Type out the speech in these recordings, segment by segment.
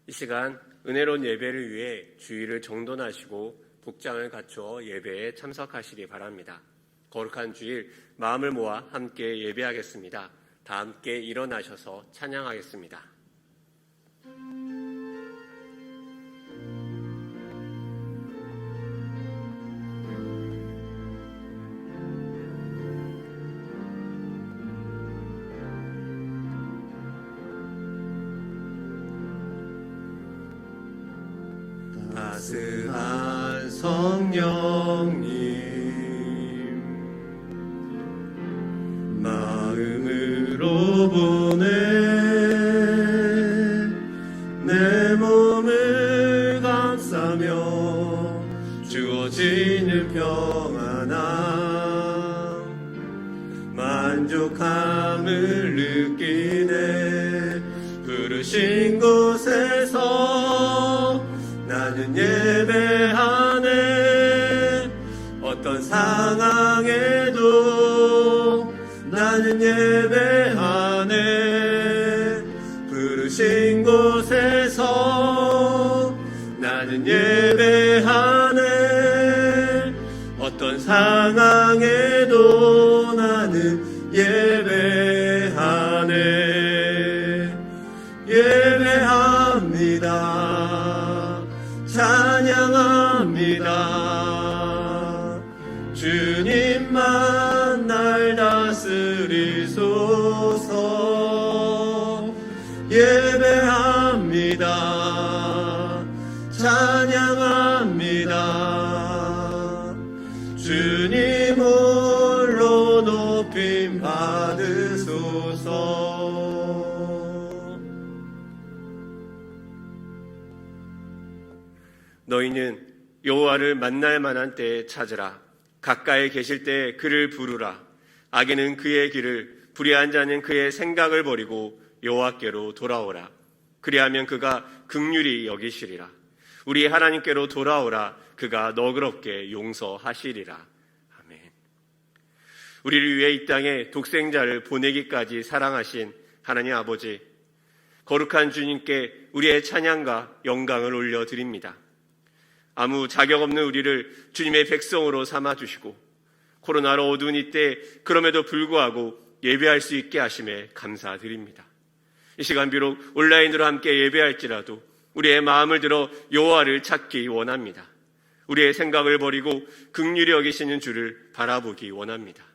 이 시간 은혜로운 예배를 위해 주의를 정돈하시고 복장을 갖추어 예배에 참석하시기 바랍니다. 거룩한 주일 마음을 모아 함께 예배하겠습니다. 다 함께 일어나셔서 찬양하겠습니다. 따스한 성령님 마음으로 보내 내 몸을 감싸며 주어지는 평안함 만족함을 느끼네. 부르신 곳에서 나는 예배하네. 어떤 상황에도 나는 예배하네. 부르신 곳에서 나는 예배하네. 어떤 상황에도 나는 예배하네. 예배합니다. 찬양합니다. 주님만 날 다스리소서. 예배합니다. 찬양합니다. 주님 홀로 높임 받으소서. 너희는 여호와를 만날 만한 때에 찾으라. 가까이 계실 때에 그를 부르라. 악인은 그의 길을, 불의한 자는 그의 생각을 버리고 여호와께로 돌아오라. 그리하면 그가 긍휼히 여기시리라. 우리 하나님께로 돌아오라. 그가 너그럽게 용서하시리라. 아멘. 우리를 위해 이 땅에 독생자를 보내기까지 사랑하신 하나님 아버지, 거룩한 주님께 우리의 찬양과 영광을 올려드립니다. 아무 자격 없는 우리를 주님의 백성으로 삼아주시고 코로나로 어두운 이때 그럼에도 불구하고 예배할 수 있게 하심에 감사드립니다. 이 시간 비록 온라인으로 함께 예배할지라도 우리의 마음을 들어 여호와를 찾기 원합니다. 우리의 생각을 버리고 긍휼히 여기시는 주를 바라보기 원합니다.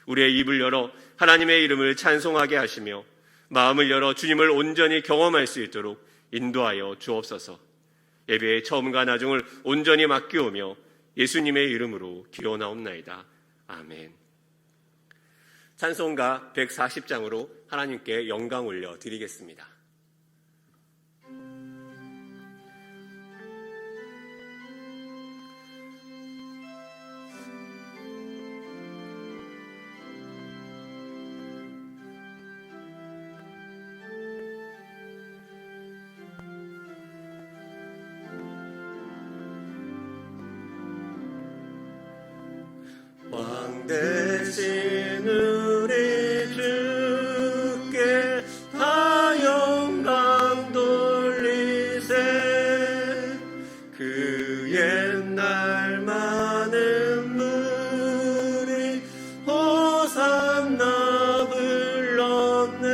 우리의 입을 열어 하나님의 이름을 찬송하게 하시며 마음을 열어 주님을 온전히 경험할 수 있도록 인도하여 주옵소서. 예배의 처음과 나중을 온전히 맡기오며 예수님의 이름으로 기도나옵나이다. 아멘. 찬송가 140장으로 하나님께 영광 올려 드리겠습니다. 왕 대신 우리 주께 다 영광 돌리세. 그 옛날 많은 무리 호산나 불렀네.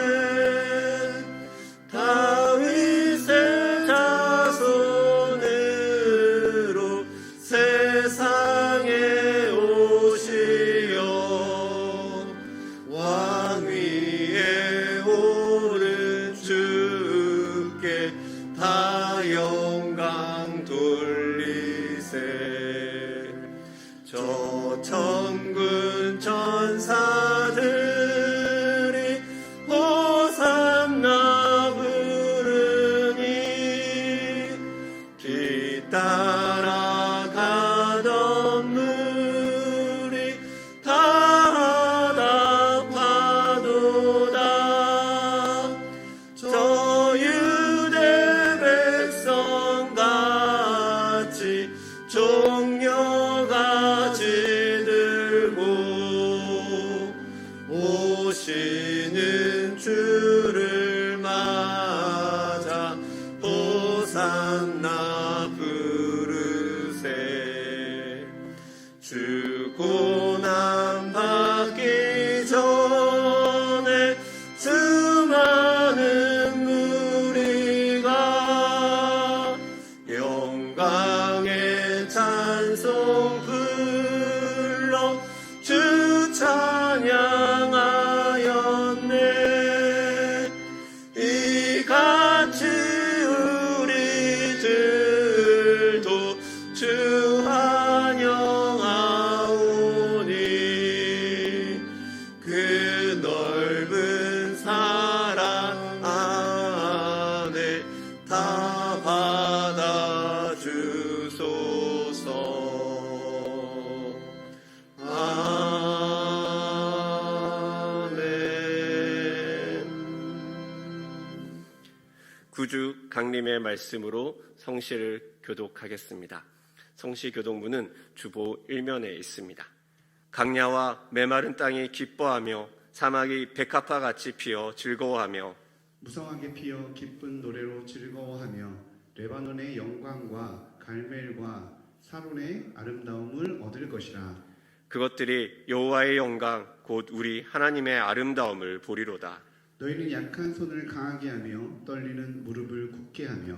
다윗의 자손으로 세상에 왕 위에 오른 주께 다 영광 돌리세. 저 천군 천사들이 호산나 부르니 뒤따라 가던 물이 다 답하도다. 저 유대 다 받아 주소서. 아멘. 구주 강림의 말씀으로 성시를 교독하겠습니다. 성시 교독문은 주보 1면에 있습니다. 강야와 메마른 땅이 기뻐하며 사막이 백합화 같이 피어 즐거워하며 무성하게 피어 기쁜 노래로 즐거워하며 레바논의 영광과 갈멜과 사론의 아름다움을 얻을 것이라. 그것들이 여호와의 영광 곧 우리 하나님의 아름다움을 보리로다. 너희는 약한 손을 강하게 하며 떨리는 무릎을 굳게 하며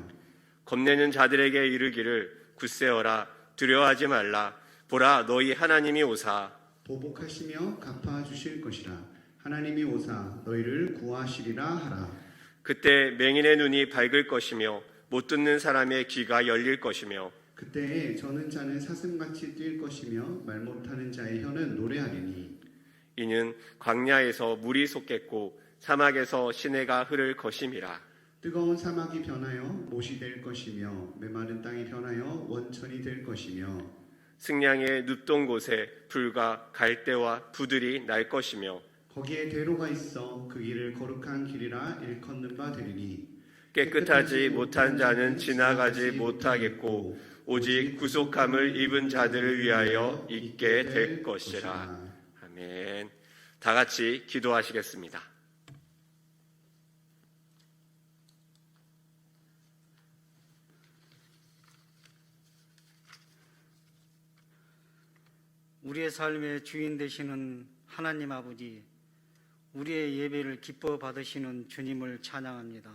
겁내는 자들에게 이르기를 굳세어라 두려워하지 말라. 보라 너희 하나님이 오사 보복하시며 갚아주실 것이라. 하나님이 오사 너희를 구하시리라 하라. 그때 맹인의 눈이 밝을 것이며 못 듣는 사람의 귀가 열릴 것이며 그때에 저는 자는 사슴같이 뛸 것이며 말 못하는 자의 혀는 노래하리니 이는 광야에서 물이 솟겠고 사막에서 시내가 흐를 것임이라. 뜨거운 사막이 변하여 못이 될 것이며 메마른 땅이 변하여 원천이 될 것이며 승량의 눕동 곳에 불과 갈대와 부들이 날 것이며 거기에 대로가 있어 그 길을 거룩한 길이라 일컫는 바 되리니 깨끗하지 못한 자는 지나가지 못하겠고 오직 구속함을 입은 자들을 위하여 있게 될 것이라. 아멘. 다 같이 기도하시겠습니다. 우리의 삶의 주인 되시는 하나님 아버지, 우리의 예배를 기뻐 받으시는 주님을 찬양합니다.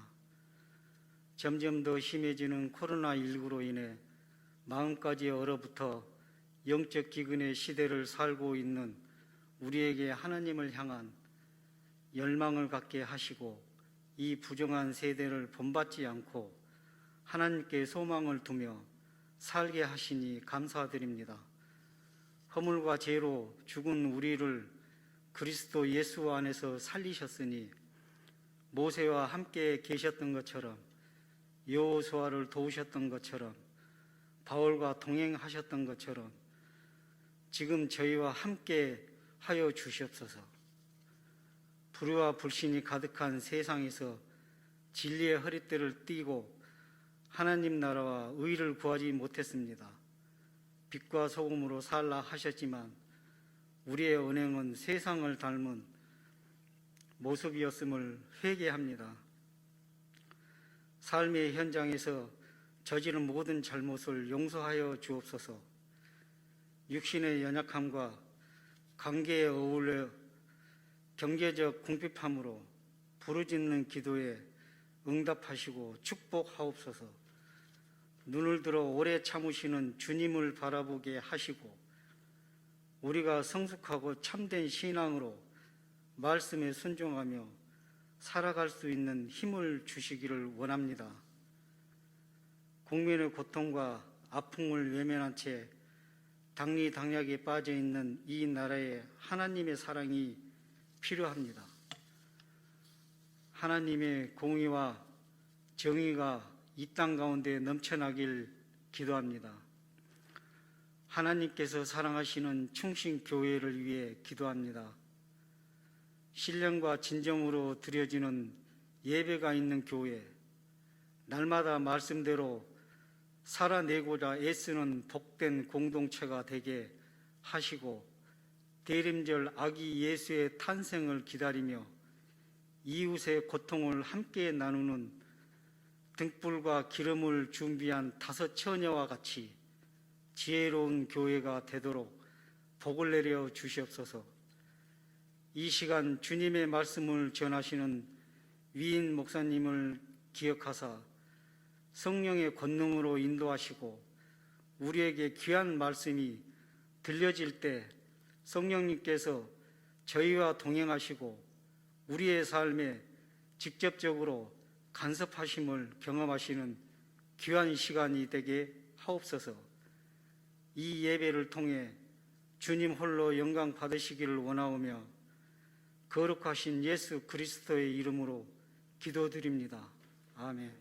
점점 더 심해지는 코로나19로 인해 마음까지 얼어붙어 영적 기근의 시대를 살고 있는 우리에게 하나님을 향한 열망을 갖게 하시고 이 부정한 세대를 본받지 않고 하나님께 소망을 두며 살게 하시니 감사드립니다. 허물과 죄로 죽은 우리를 그리스도 예수 안에서 살리셨으니 모세와 함께 계셨던 것처럼 여호수아를 도우셨던 것처럼 바울과 동행하셨던 것처럼 지금 저희와 함께 하여 주시옵소서. 불의와 불신이 가득한 세상에서 진리의 허리띠를 띠고 하나님 나라와 의를 구하지 못했습니다. 빛과 소금으로 살라 하셨지만 우리의 언행은 세상을 닮은 모습이었음을 회개합니다. 삶의 현장에서 저지른 모든 잘못을 용서하여 주옵소서. 육신의 연약함과 관계에 어울려 경제적 궁핍함으로 부르짖는 기도에 응답하시고 축복하옵소서. 눈을 들어 오래 참으시는 주님을 바라보게 하시고 우리가 성숙하고 참된 신앙으로 말씀에 순종하며 살아갈 수 있는 힘을 주시기를 원합니다. 국민의 고통과 아픔을 외면한 채 당리당략에 빠져 있는 이 나라에 하나님의 사랑이 필요합니다. 하나님의 공의와 정의가 이 땅 가운데 넘쳐나길 기도합니다. 하나님께서 사랑하시는 충신교회를 위해 기도합니다. 신령과 진정으로 드려지는 예배가 있는 교회, 날마다 말씀대로 살아내고자 애쓰는 복된 공동체가 되게 하시고 대림절 아기 예수의 탄생을 기다리며 이웃의 고통을 함께 나누는 등불과 기름을 준비한 5 처녀와 같이 지혜로운 교회가 되도록 복을 내려 주시옵소서. 이 시간 주님의 말씀을 전하시는 위인 목사님을 기억하사 성령의 권능으로 인도하시고 우리에게 귀한 말씀이 들려질 때 성령님께서 저희와 동행하시고 우리의 삶에 직접적으로 간섭하심을 경험하시는 귀한 시간이 되게 하옵소서. 이 예배를 통해 주님 홀로 영광 받으시기를 원하오며 거룩하신 예수 그리스도의 이름으로 기도드립니다. 아멘.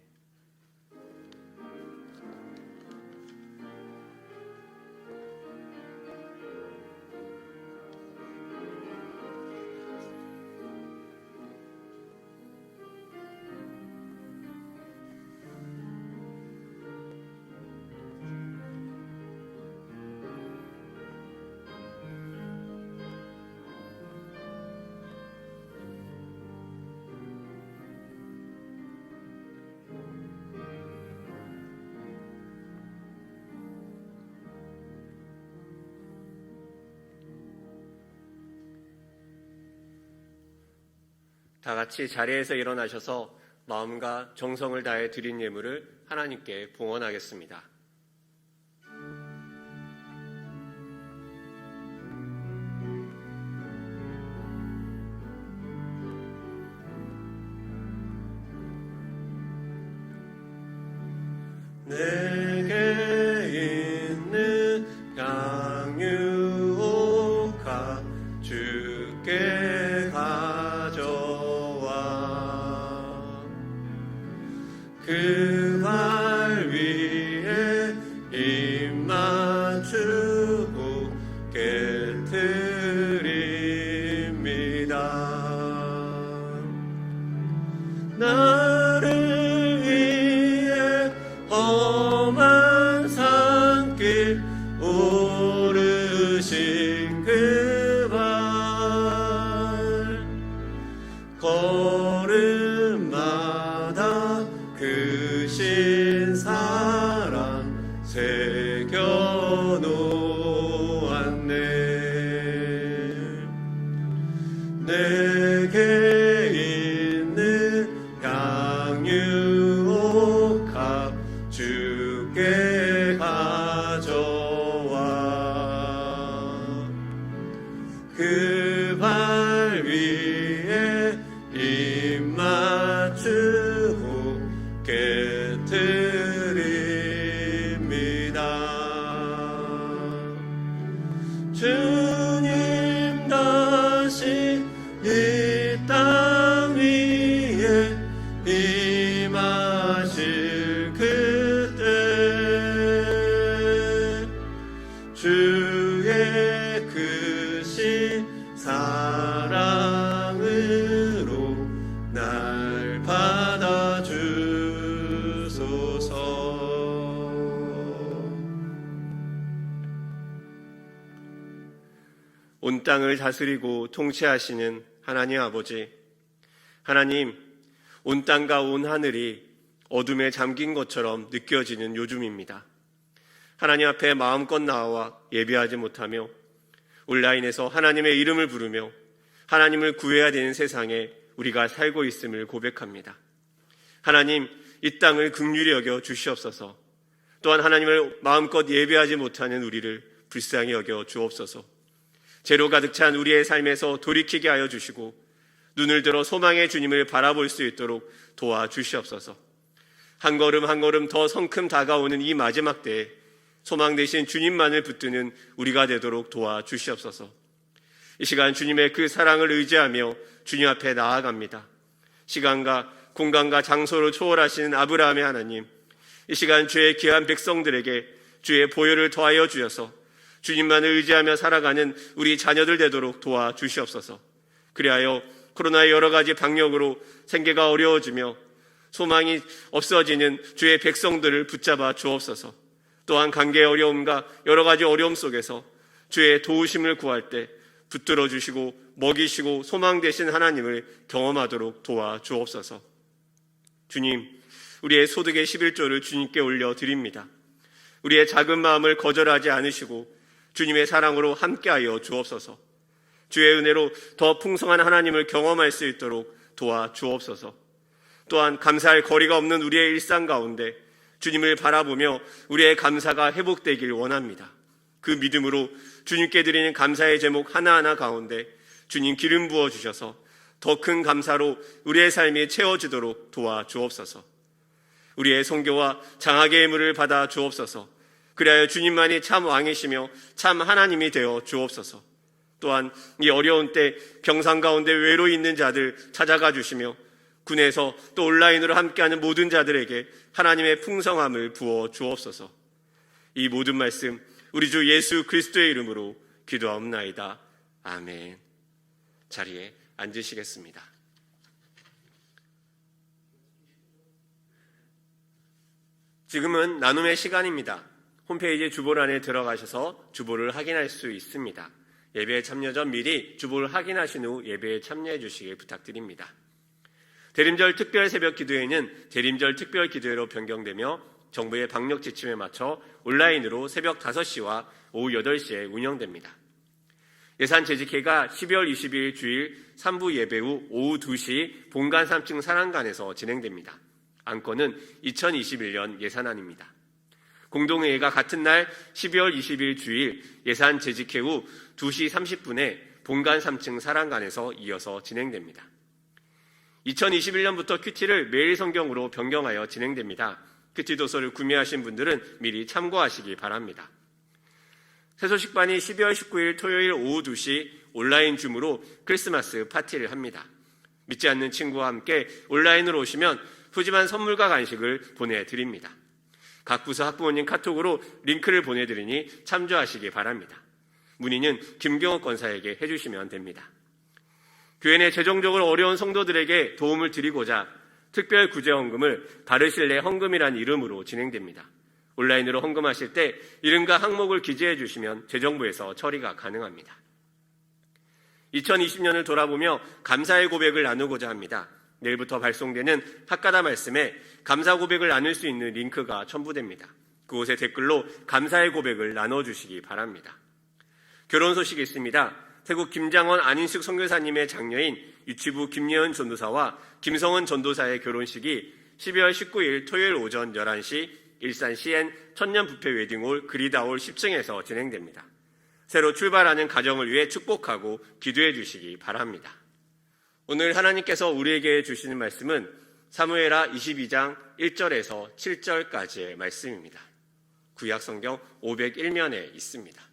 다 같이 자리에서 일어나셔서 마음과 정성을 다해 드린 예물을 하나님께 봉헌하겠습니다. 내게 있는 양유오가 주께 가져와 그 발 위에 입 맞추고 깨뜨립니다. 나를 위해 험한 산길 오르신 그 발 걸음마다 그 신사랑 새겨놓았네. 내게 있는 양유옥합 주께 가져와 그 발 위에 입 맞추고 깨뜨립니다. 주님 다시 이 땅 위에 임하실 그때 주의 크신 사랑으로 날 받아주소서. 온 땅을 다스리고 통치하시는 하나님 아버지, 하나님, 온 땅과 온 하늘이 어둠에 잠긴 것처럼 느껴지는 요즘입니다. 하나님 앞에 마음껏 나와 예배하지 못하며 온라인에서 하나님의 이름을 부르며 하나님을 구해야 되는 세상에 우리가 살고 있음을 고백합니다. 하나님, 이 땅을 긍휼히 여겨 주시옵소서. 또한 하나님을 마음껏 예배하지 못하는 우리를 불쌍히 여겨 주옵소서. 죄로 가득 찬 우리의 삶에서 돌이키게 하여 주시고 눈을 들어 소망의 주님을 바라볼 수 있도록 도와주시옵소서. 한 걸음 한 걸음 더 성큼 다가오는 이 마지막 때에 소망 되신 주님만을 붙드는 우리가 되도록 도와주시옵소서. 이 시간 주님의 그 사랑을 의지하며 주님 앞에 나아갑니다. 시간과 공간과 장소를 초월하시는 아브라함의 하나님, 이 시간 주의 귀한 백성들에게 주의 보혈을 더하여 주셔서 주님만을 의지하며 살아가는 우리 자녀들 되도록 도와주시옵소서. 그리하여 코로나의 여러 가지 방역으로 생계가 어려워지며 소망이 없어지는 주의 백성들을 붙잡아 주옵소서. 또한 관계의 어려움과 여러 가지 어려움 속에서 주의 도우심을 구할 때 붙들어 주시고 먹이시고 소망 되신 하나님을 경험하도록 도와주옵소서. 주님, 우리의 소득의 11조를 주님께 올려드립니다. 우리의 작은 마음을 거절하지 않으시고 주님의 사랑으로 함께하여 주옵소서. 주의 은혜로 더 풍성한 하나님을 경험할 수 있도록 도와주옵소서. 또한 감사할 거리가 없는 우리의 일상 가운데 주님을 바라보며 우리의 감사가 회복되길 원합니다. 그 믿음으로 주님께 드리는 감사의 제목 하나하나 가운데 주님 기름 부어주셔서 더 큰 감사로 우리의 삶이 채워지도록 도와주옵소서. 우리의 선교와 장학의 예물을 받아 주옵소서. 그리하여 주님만이 참 왕이시며 참 하나님이 되어 주옵소서. 또한 이 어려운 때 병상 가운데 외로이 있는 자들 찾아가 주시며 군에서 또 온라인으로 함께하는 모든 자들에게 하나님의 풍성함을 부어 주옵소서. 이 모든 말씀 우리 주 예수 그리스도의 이름으로 기도하옵나이다. 아멘. 자리에 앉으시겠습니다. 지금은 나눔의 시간입니다. 홈페이지 주보란에 들어가셔서 주보를 확인할 수 있습니다. 예배에 참여 전 미리 주보를 확인하신 후 예배에 참여해 주시길 부탁드립니다. 대림절 특별 새벽 기도회는 대림절 특별 기도회로 변경되며 정부의 방역 지침에 맞춰 온라인으로 새벽 5시와 오후 8시에 운영됩니다. 예산 재직회가 12월 22일 주일 3부 예배 후 오후 2시 본관 3층 사랑관에서 진행됩니다. 안건은 2021년 예산안입니다. 공동회의가 같은 날 12월 20일 주일 예산 재직회 후 2시 30분에 본관 3층 사랑관에서 이어서 진행됩니다. 2021년부터 큐티를 매일 성경으로 변경하여 진행됩니다. 큐티 도서를 구매하신 분들은 미리 참고하시기 바랍니다. 새소식반이 12월 19일 토요일 오후 2시 온라인 줌으로 크리스마스 파티를 합니다. 믿지 않는 친구와 함께 온라인으로 오시면 푸짐한 선물과 간식을 보내드립니다. 각 부서 학부모님 카톡으로 링크를 보내드리니 참조하시기 바랍니다. 문의는 김경옥 권사에게 해주시면 됩니다. 교회 내 재정적으로 어려운 성도들에게 도움을 드리고자 특별 구제헌금을 바르실레 헌금이라는 이름으로 진행됩니다. 온라인으로 헌금하실 때 이름과 항목을 기재해 주시면 재정부에서 처리가 가능합니다. 2020년을 돌아보며 감사의 고백을 나누고자 합니다. 내일부터 발송되는 학가다 말씀에 감사 고백을 나눌 수 있는 링크가 첨부됩니다. 그곳에 댓글로 감사의 고백을 나눠주시기 바랍니다. 결혼 소식이 있습니다. 태국 김장원 안인숙 선교사님의 장녀인 유치부 김예은 전도사와 김성은 전도사의 결혼식이 12월 19일 토요일 오전 11시 일산 CN 천년부패 웨딩홀 그리다홀 10층에서 진행됩니다. 새로 출발하는 가정을 위해 축복하고 기도해 주시기 바랍니다. 오늘 하나님께서 우리에게 주시는 말씀은 사무엘하 22장 1절에서 7절까지의 말씀입니다. 구약성경 501면에 있습니다.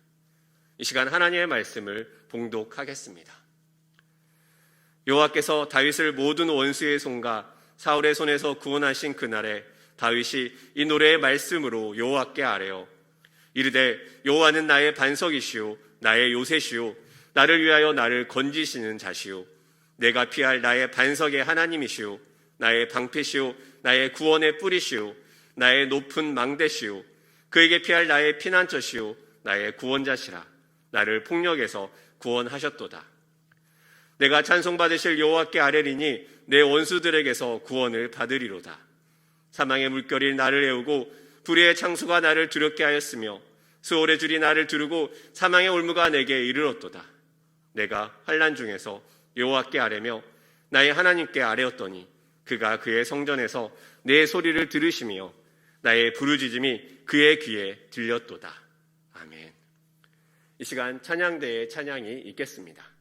이 시간 하나님의 말씀을 봉독하겠습니다. 여호와께서 다윗을 모든 원수의 손과 사울의 손에서 구원하신 그날에 다윗이 이 노래의 말씀으로 여호와께 아뢰어 이르되 여호와는 나의 반석이시오 나의 요새시오 나를 위하여 나를 건지시는 자시오 내가 피할 나의 반석의 하나님이시오 나의 방패시오 나의 구원의 뿌리시오 나의 높은 망대시오 그에게 피할 나의 피난처시오 나의 구원자시라 나를 폭력에서 구원하셨도다. 내가 찬송받으실 여호와께 아뢰리니 내 원수들에게서 구원을 받으리로다. 사망의 물결이 나를 애우고 불의의 창수가 나를 두렵게 하였으며 수월의 줄이 나를 두르고 사망의 올무가 내게 이르렀도다. 내가 환난 중에서 여호와께 아뢰며 나의 하나님께 아뢰었더니 그가 그의 성전에서 내 소리를 들으시며 나의 부르짖음이 그의 귀에 들렸도다. 아멘. 이 시간 찬양대의 찬양이 있겠습니다.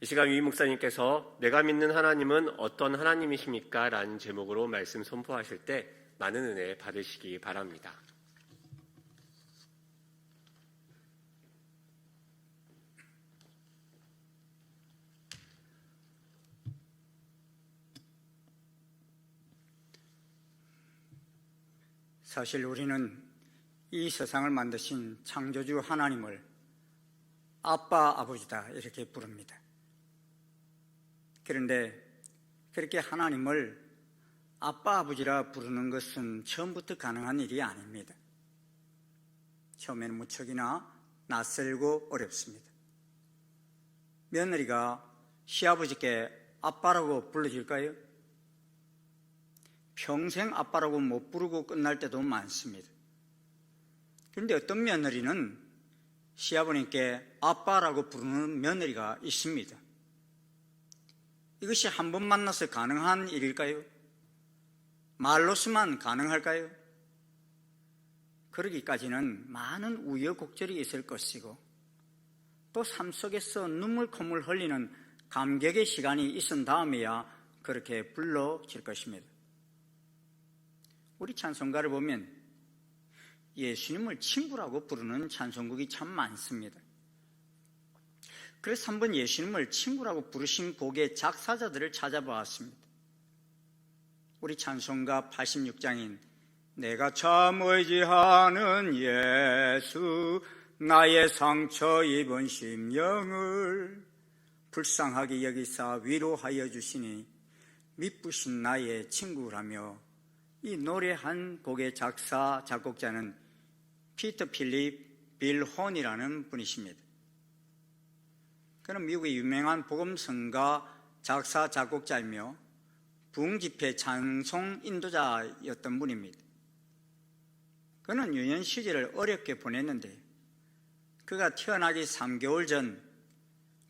이 시간 위 목사님께서 내가 믿는 하나님은 어떤 하나님이십니까? 라는 제목으로 말씀 선포하실 때 많은 은혜 받으시기 바랍니다. 사실 우리는 이 세상을 만드신 창조주 하나님을 아빠, 아버지다 이렇게 부릅니다. 그런데 그렇게 하나님을 아빠, 아버지라 부르는 것은 처음부터 가능한 일이 아닙니다. 처음에는 무척이나 낯설고 어렵습니다. 며느리가 시아버지께 아빠라고 불러줄까요? 평생 아빠라고 못 부르고 끝날 때도 많습니다. 그런데 어떤 며느리는 시아버님께 아빠라고 부르는 며느리가 있습니다. 이것이 한 번 만나서 가능한 일일까요? 말로서만 가능할까요? 그러기까지는 많은 우여곡절이 있을 것이고 또 삶 속에서 눈물 콧물 흘리는 감격의 시간이 있은 다음에야 그렇게 불러질 것입니다. 우리 찬송가를 보면 예수님을 친구라고 부르는 찬송곡이 참 많습니다. 그래서 한번 예수님을 친구라고 부르신 곡의 작사자들을 찾아보았습니다. 우리 찬송가 86장인 내가 참 의지하는 예수 나의 상처 입은 심령을 불쌍하게 여기사 위로하여 주시니 미쁘신 나의 친구라며 이 노래한 곡의 작사, 작곡자는 피터 필립 빌혼이라는 분이십니다. 그는 미국의 유명한 복음성가 작사, 작곡자이며 부흥집회 찬송 인도자였던 분입니다. 그는 유년 시절을 어렵게 보냈는데 그가 태어나기 3개월 전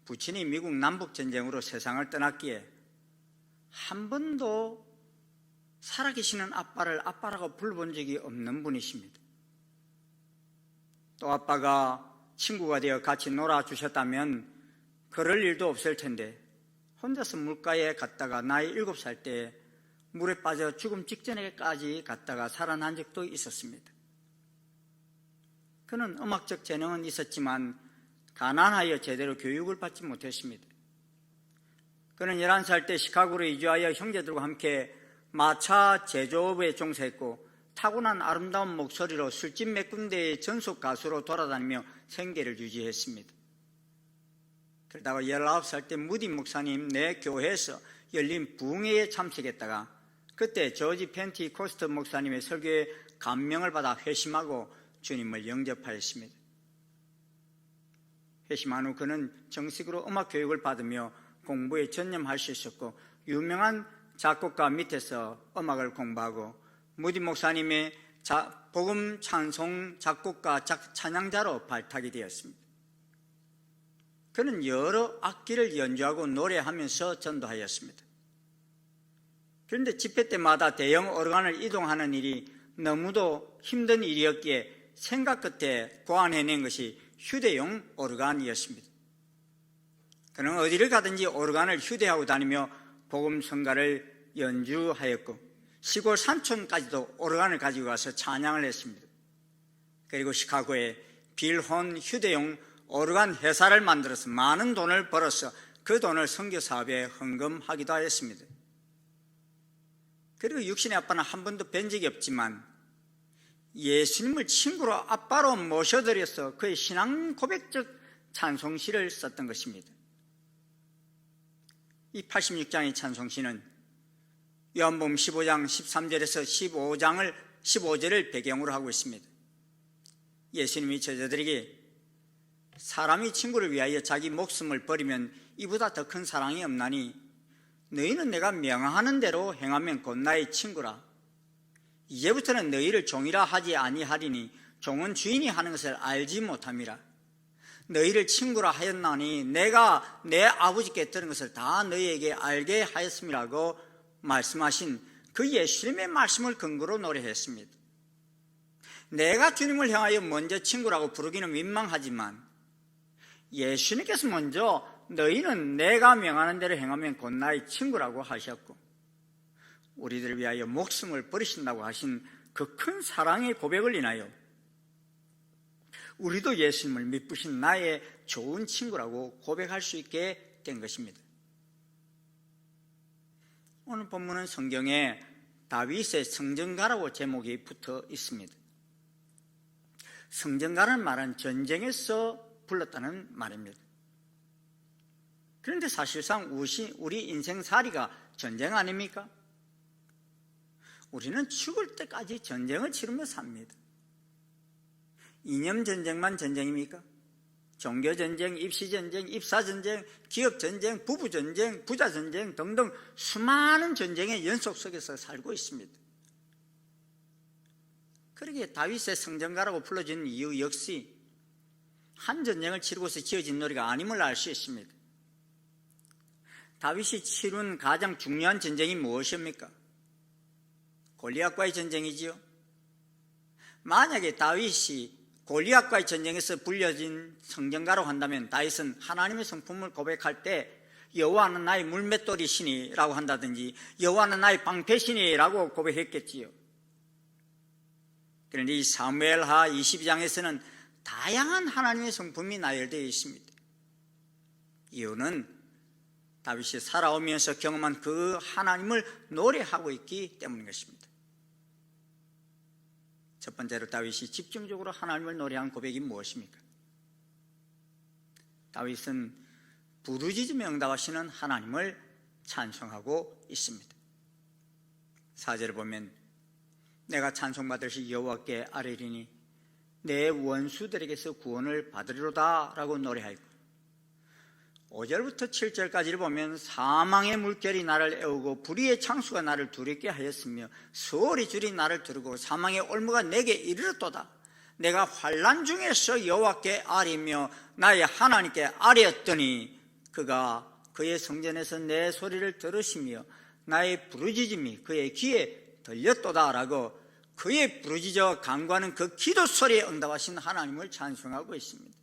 부친이 미국 남북전쟁으로 세상을 떠났기에 한 번도 살아계시는 아빠를 아빠라고 불러본 적이 없는 분이십니다. 또 아빠가 친구가 되어 같이 놀아주셨다면 그럴 일도 없을 텐데 혼자서 물가에 갔다가 나이 7살 때 물에 빠져 죽음 직전에까지 갔다가 살아난 적도 있었습니다. 그는 음악적 재능은 있었지만 가난하여 제대로 교육을 받지 못했습니다. 그는 11살 때 시카고로 이주하여 형제들과 함께 마차 제조업에 종사했고 타고난 아름다운 목소리로 술집 몇 군데의 전속 가수로 돌아다니며 생계를 유지했습니다. 그러다가 19살 때 무디 목사님 내 교회에서 열린 부흥회에 참석했다가 그때 저지 펜티코스트 목사님의 설교에 감명을 받아 회심하고 주님을 영접하였습니다. 회심한 후 그는 정식으로 음악 교육을 받으며 공부에 전념할 수 있었고 유명한 작곡가 밑에서 음악을 공부하고 무디 목사님의 복음 찬송 작곡가 찬양자로 발탁이 되었습니다. 그는 여러 악기를 연주하고 노래하면서 전도하였습니다. 그런데 집회 때마다 대형 오르간을 이동하는 일이 너무도 힘든 일이었기에 생각 끝에 고안해낸 것이 휴대용 오르간이었습니다. 그는 어디를 가든지 오르간을 휴대하고 다니며 복음 성가를 연주하였고 시골 산촌까지도 오르간을 가지고 가서 찬양을 했습니다. 그리고 시카고에 빌혼 휴대용 오르간 회사를 만들어서 많은 돈을 벌어서 그 돈을 선교 사업에 헌금하기도 하였습니다. 그리고 육신의 아빠는 한 번도 뵌 적이 없지만 예수님을 친구로 아빠로 모셔드려서 그의 신앙 고백적 찬송시를 썼던 것입니다. 이 86장의 찬송시는 요한복음 15장 13절에서 15절을 배경으로 하고 있습니다. 예수님이 제자들에게 사람이 친구를 위하여 자기 목숨을 버리면 이보다 더 큰 사랑이 없나니 너희는 내가 명하는 대로 행하면 곧 나의 친구라. 이제부터는 너희를 종이라 하지 아니하리니 종은 주인이 하는 것을 알지 못함이라. 너희를 친구라 하였나니 내가 내 아버지께 들은 것을 다 너희에게 알게 하였음이라고 말씀하신 그 예수님의 말씀을 근거로 노래했습니다. 내가 주님을 향하여 먼저 친구라고 부르기는 민망하지만 예수님께서 먼저 너희는 내가 명하는 대로 행하면 곧 나의 친구라고 하셨고 우리들을 위하여 목숨을 버리신다고 하신 그 큰 사랑의 고백을 인하여 우리도 예수님을 믿으신 나의 좋은 친구라고 고백할 수 있게 된 것입니다. 오늘 본문은 성경에 다윗의 성전가라고 제목이 붙어 있습니다. 성전가라는 말은 전쟁에서 불렀다는 말입니다. 그런데 사실상 우리 인생살이가 전쟁 아닙니까? 우리는 죽을 때까지 전쟁을 치르며 삽니다. 이념전쟁만 전쟁입니까? 종교전쟁, 입시전쟁, 입사전쟁, 기업전쟁, 부부전쟁, 부자전쟁 등등 수많은 전쟁의 연속 속에서 살고 있습니다. 그러기에 다윗의 성전가라고 불러진 이유 역시 한 전쟁을 치르고서 지어진 노래가 아님을 알 수 있습니다. 다윗이 치룬 가장 중요한 전쟁이 무엇입니까? 골리앗과의 전쟁이지요. 만약에 다윗이 골리앗과의 전쟁에서 불려진 성전가로 한다면 다윗은 하나님의 성품을 고백할 때 여호와는 나의 물맷돌이시니라고 한다든지 여호와는 나의 방패시니라고 고백했겠지요. 그런데 이 사무엘하 22장에서는 다양한 하나님의 성품이 나열되어 있습니다. 이유는 다윗이 살아오면서 경험한 그 하나님을 노래하고 있기 때문인 것입니다. 첫 번째로 다윗이 집중적으로 하나님을 노래한 고백이 무엇입니까? 다윗은 부르짖으며 응답하시는 하나님을 찬송하고 있습니다. 4절을 보면 내가 찬송받으시 여호와께 아뢰리니 내 원수들에게서 구원을 받으리로다 라고 노래하였고 5절부터 7절까지를 보면 사망의 물결이 나를 애우고 불의의 창수가 나를 두렵게 하였으며 수월의 줄이 나를 두르고 사망의 올무가 내게 이르렀도다. 내가 환난 중에서 여호와께 아뢰며 나의 하나님께 아뢰었더니 그가 그의 성전에서 내 소리를 들으시며 나의 부르짖음이 그의 귀에 들렸도다 라고 그의 부르짖어 간구하는 그 기도 소리에 응답하신 하나님을 찬송하고 있습니다.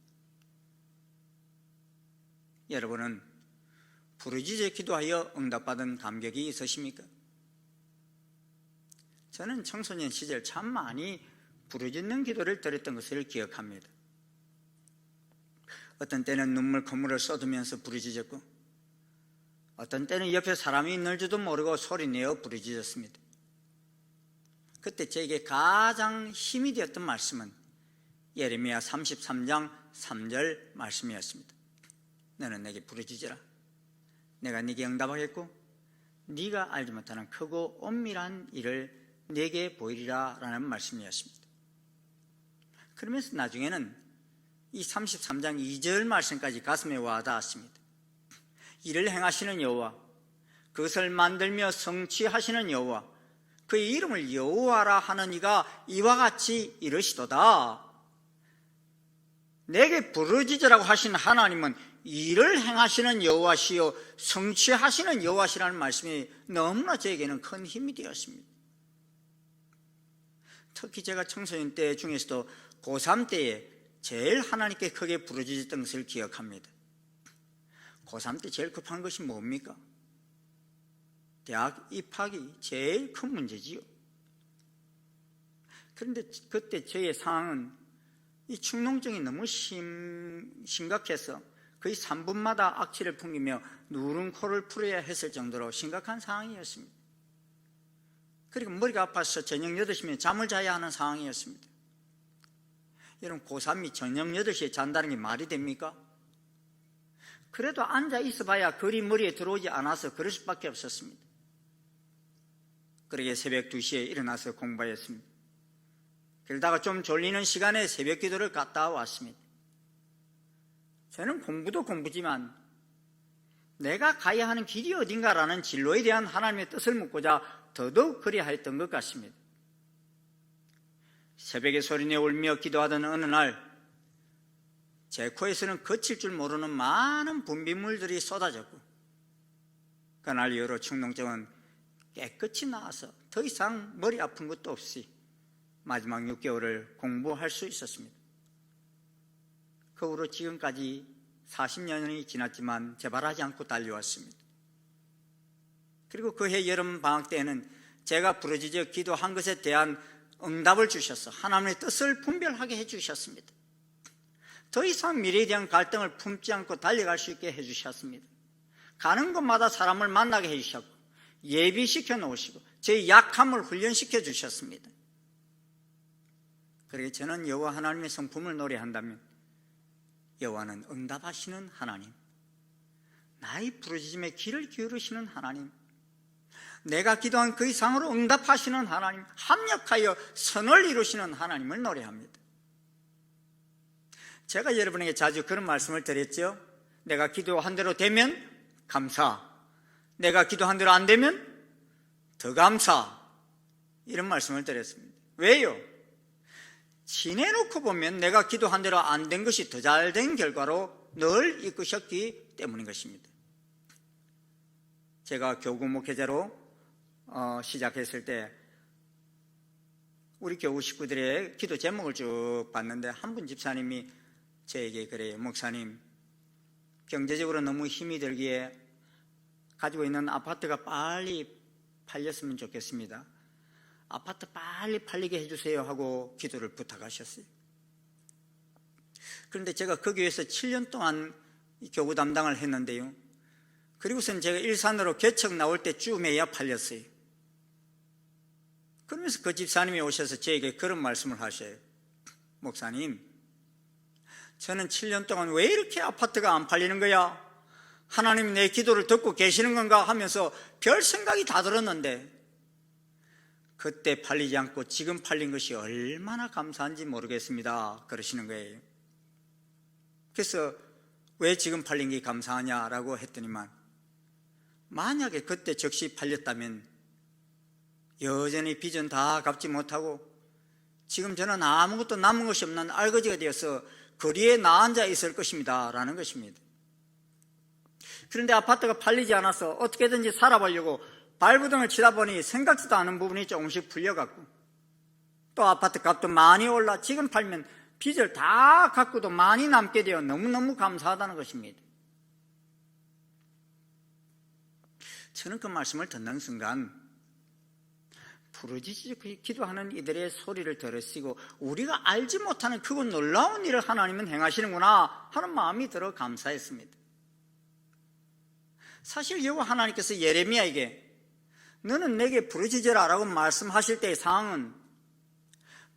여러분은 부르짖어 기도하여 응답받은 감격이 있으십니까? 저는 청소년 시절 참 많이 부르짖는 기도를 드렸던 것을 기억합니다. 어떤 때는 눈물 콧물을 쏟으면서 부르짖었고 어떤 때는 옆에 사람이 있는 줄도 모르고 소리내어 부르짖었습니다. 그때 저에게 가장 힘이 되었던 말씀은 예레미야 33장 3절 말씀이었습니다. 너는 내게 부르짖으라. 내가 네게 응답하겠고 네가 알지 못하는 크고 엄밀한 일을 네게 보이리라 라는 말씀이었습니다. 그러면서 나중에는 이 33장 2절 말씀까지 가슴에 와닿았습니다. 이를 행하시는 여호와, 그것을 만들며 성취하시는 여호와, 그의 이름을 여호와라 하는 이가 이와 같이 이르시도다. 내게 부르짖으라고 하신 하나님은 일을 행하시는 여호와시요 성취하시는 여호와시라는 말씀이 너무나 저에게는 큰 힘이 되었습니다. 특히 제가 청소년 때 중에서도 고3 때에 제일 하나님께 크게 부르짖었던 것을 기억합니다. 고3 때 제일 급한 것이 뭡니까? 대학 입학이 제일 큰 문제지요. 그런데 그때 저의 상황은 이 축농증이 너무 심각해서 거의 3분마다 악취를 풍기며 누른 코를 풀어야 했을 정도로 심각한 상황이었습니다. 그리고 머리가 아파서 저녁 8시면 잠을 자야 하는 상황이었습니다. 여러분, 고3이 저녁 8시에 잔다는 게 말이 됩니까? 그래도 앉아 있어 봐야 글이 머리에 들어오지 않아서 그럴 수밖에 없었습니다. 그러게 새벽 2시에 일어나서 공부했습니다. 그러다가 좀 졸리는 시간에 새벽 기도를 갔다 왔습니다. 저는 공부도 공부지만 내가 가야 하는 길이 어딘가라는 진로에 대한 하나님의 뜻을 묻고자 더더욱 그리하였던 것 같습니다. 새벽에 소리내어 울며 기도하던 어느 날 제 코에서는 거칠 줄 모르는 많은 분비물들이 쏟아졌고 그날 이후로 축농증은 깨끗이 나아서 더 이상 머리 아픈 것도 없이 마지막 6개월을 공부할 수 있었습니다. 그 후로 지금까지 40년이 지났지만 재발하지 않고 달려왔습니다. 그리고 그해 여름 방학 때에는 제가 부르짖어 기도한 것에 대한 응답을 주셔서 하나님의 뜻을 분별하게 해주셨습니다. 더 이상 미래에 대한 갈등을 품지 않고 달려갈 수 있게 해주셨습니다. 가는 곳마다 사람을 만나게 해주셨고 예비시켜 놓으시고 제 약함을 훈련시켜 주셨습니다. 그래서 저는 여호와 하나님의 성품을 노래한다면 여호와는 응답하시는 하나님, 나의 부르짖음에 귀를 기울이시는 하나님, 내가 기도한 그 이상으로 응답하시는 하나님, 합력하여 선을 이루시는 하나님을 노래합니다. 제가 여러분에게 자주 그런 말씀을 드렸죠. 내가 기도한 대로 되면 감사, 내가 기도한 대로 안 되면 더 감사, 이런 말씀을 드렸습니다. 왜요? 지내놓고 보면 내가 기도한 대로 안 된 것이 더 잘 된 결과로 늘 이끄셨기 때문인 것입니다. 제가 교구 목회자로 시작했을 때 우리 교우 식구들의 기도 제목을 쭉 봤는데 한 분 집사님이 저에게 그래요. 목사님, 경제적으로 너무 힘이 들기에 가지고 있는 아파트가 빨리 팔렸으면 좋겠습니다. 아파트 빨리 팔리게 해주세요 하고 기도를 부탁하셨어요. 그런데 제가 그 교회에서 7년 동안 교구 담당을 했는데요, 그리고선 제가 일산으로 개척 나올 때쯤에야 팔렸어요. 그러면서 그 집사님이 오셔서 저에게 그런 말씀을 하셔요. 목사님, 저는 7년 동안 왜 이렇게 아파트가 안 팔리는 거야? 하나님 내 기도를 듣고 계시는 건가 하면서 별 생각이 다 들었는데 그때 팔리지 않고 지금 팔린 것이 얼마나 감사한지 모르겠습니다, 그러시는 거예요. 그래서 왜 지금 팔린 게 감사하냐라고 했더니만, 만약에 그때 즉시 팔렸다면 여전히 빚은 다 갚지 못하고 지금 저는 아무것도 남은 것이 없는 알거지가 되어서 거리에 나앉아 있을 것입니다 라는 것입니다. 그런데 아파트가 팔리지 않아서 어떻게든지 살아보려고 발부등을 치다 보니 생각지도 않은 부분이 조금씩 풀려갖고 또 아파트 값도 많이 올라 지금 팔면 빚을 다 갚고도 많이 남게 되어 너무너무 감사하다는 것입니다. 저는 그 말씀을 듣는 순간 부르짖어 기도하는 이들의 소리를 들으시고 우리가 알지 못하는 크고 놀라운 일을 하나님은 행하시는구나 하는 마음이 들어 감사했습니다. 사실 여호와 하나님께서 예레미야에게 너는 내게 부르짖으라 라고 말씀하실 때의 상황은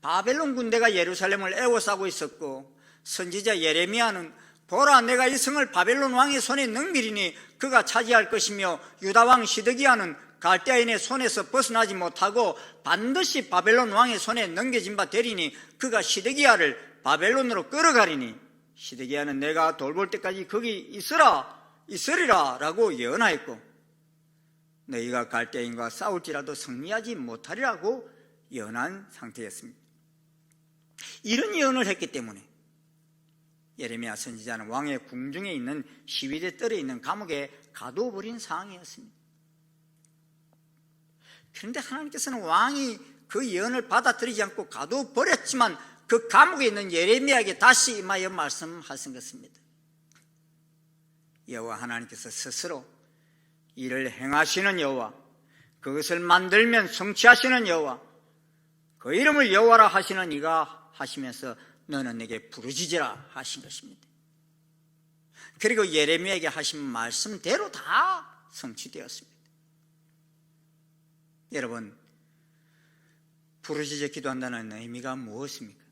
바벨론 군대가 예루살렘을 에워싸고 있었고 선지자 예레미야는 보라, 내가 이 성을 바벨론 왕의 손에 넘기리니 그가 차지할 것이며 유다 왕 시드기야는 갈대아인의 손에서 벗어나지 못하고 반드시 바벨론 왕의 손에 넘겨진 바 되리니 그가 시드기야를 바벨론으로 끌어가리니 시드기야는 내가 돌볼 때까지 거기 있으리라 라고 예언하였고 너희가 갈대아인과 싸울지라도 승리하지 못하리라고 예언한 상태였습니다. 이런 예언을 했기 때문에 예레미야 선지자는 왕의 궁중에 있는 시위대 뜰에 있는 감옥에 가두어버린 상황이었습니다. 그런데 하나님께서는 왕이 그 예언을 받아들이지 않고 가두어버렸지만 그 감옥에 있는 예레미야에게 다시 임하여 말씀하신 것입니다. 여호와 하나님께서 스스로 이를 행하시는 여호와, 그것을 만들면 성취하시는 여호와, 그 이름을 여호와라 하시는 이가 하시면서 너는 내게 부르짖으라 하신 것입니다. 그리고 예레미야에게 하신 말씀대로 다 성취되었습니다. 여러분, 부르짖어 기도한다는 의미가 무엇입니까?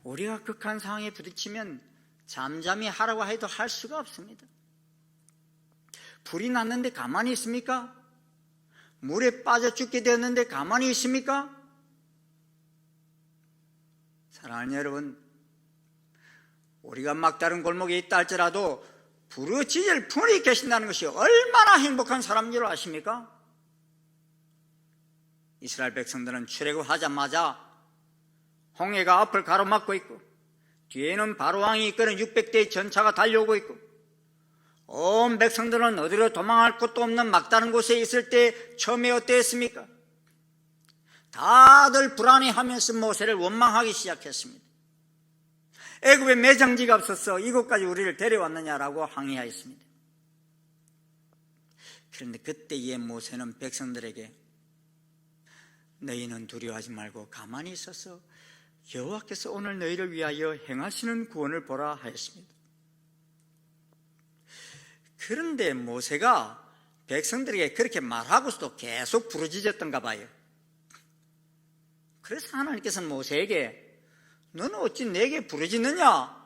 우리가 극한 상황에 부딪히면 잠잠히 하라고 해도 할 수가 없습니다. 불이 났는데 가만히 있습니까? 물에 빠져 죽게 되었는데 가만히 있습니까? 사랑하는 여러분, 우리가 막다른 골목에 있다 할지라도 부르짖을 분이 계신다는 것이 얼마나 행복한 사람인 줄 아십니까? 이스라엘 백성들은 출애굽하자마자 홍해가 앞을 가로막고 있고 뒤에는 바로왕이 이끄는 600대의 전차가 달려오고 있고 온 백성들은 어디로 도망할 곳도 없는 막다른 곳에 있을 때 처음에 어땠습니까? 다들 불안해하면서 모세를 원망하기 시작했습니다. 애굽에 매장지가 없어서 이곳까지 우리를 데려왔느냐라고 항의하였습니다. 그런데 그때의 모세는 백성들에게 너희는 두려워하지 말고 가만히 있어서 여호와께서 오늘 너희를 위하여 행하시는 구원을 보라 하였습니다. 그런데 모세가 백성들에게 그렇게 말하고서도 계속 부르짖었던가 봐요. 그래서 하나님께서는 모세에게 너는 어찌 내게 부르짖느냐?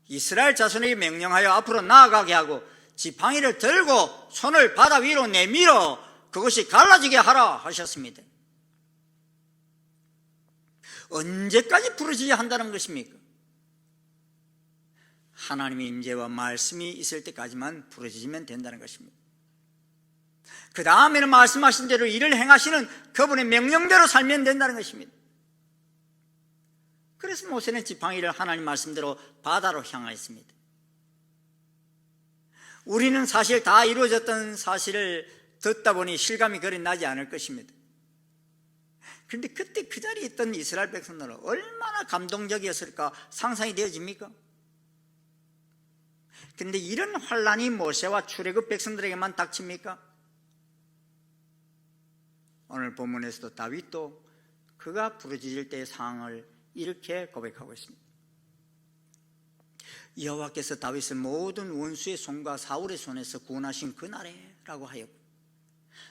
이스라엘 자손에게 명령하여 앞으로 나아가게 하고 지팡이를 들고 손을 바다 위로 내밀어 그것이 갈라지게 하라 하셨습니다. 언제까지 부르짖어야 한다는 것입니까? 하나님의 임재와 말씀이 있을 때까지만 부르짖으면 된다는 것입니다. 그 다음에는 말씀하신 대로 일을 행하시는 그분의 명령대로 살면 된다는 것입니다. 그래서 모세는 지팡이를 하나님 말씀대로 바다로 향하였습니다. 우리는 사실 다 이루어졌던 사실을 듣다 보니 실감이 그리 나지 않을 것입니다. 그런데 그때 그 자리에 있던 이스라엘 백성들은 얼마나 감동적이었을까 상상이 되어집니까? 그런데 이런 환란이 모세와 출애굽 백성들에게만 닥칩니까? 오늘 본문에서도 다윗도 그가 부르짖을 때의 상황을 이렇게 고백하고 있습니다. 여호와께서 다윗을 모든 원수의 손과 사울의 손에서 구원하신 그날에라고 하였고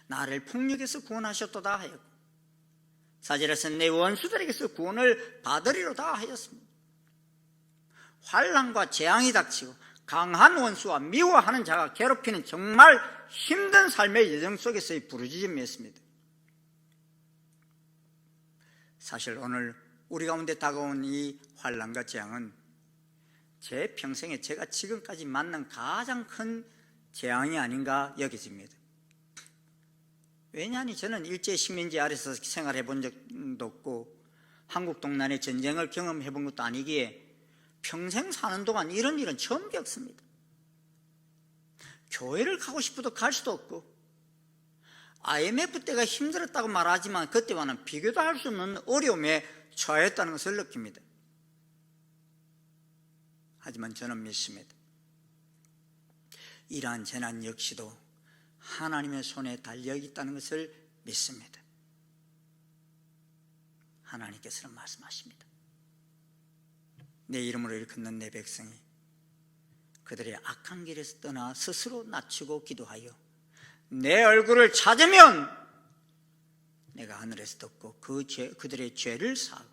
나를 폭력에서 구원하셨도다 하였고 사절에서 내 원수들에게서 구원을 받으리로다 하였습니다. 환난과 재앙이 닥치고 강한 원수와 미워하는 자가 괴롭히는 정말 힘든 삶의 여정 속에서의 부르짖음이었습니다. 사실 오늘 우리 가운데 다가온 이 환난과 재앙은 제 평생에 제가 지금까지 만난 가장 큰 재앙이 아닌가 여겨집니다. 왜냐하니 저는 일제 식민지 아래서 생활해 본 적도 없고 한국 동란의 전쟁을 경험해 본 것도 아니기에 평생 사는 동안 이런 일은 처음 겪습니다. 교회를 가고 싶어도 갈 수도 없고 IMF 때가 힘들었다고 말하지만 그때와는 비교도 할 수 없는 어려움에 처했다는 것을 느낍니다. 하지만 저는 믿습니다. 이러한 재난 역시도 하나님의 손에 달려있다는 것을 믿습니다. 하나님께서는 말씀하십니다. 내 이름으로 일컫는 내 백성이 그들의 악한 길에서 떠나 스스로 낮추고 기도하여 내 얼굴을 찾으면 내가 하늘에서 듣고 그들의 죄를 사하고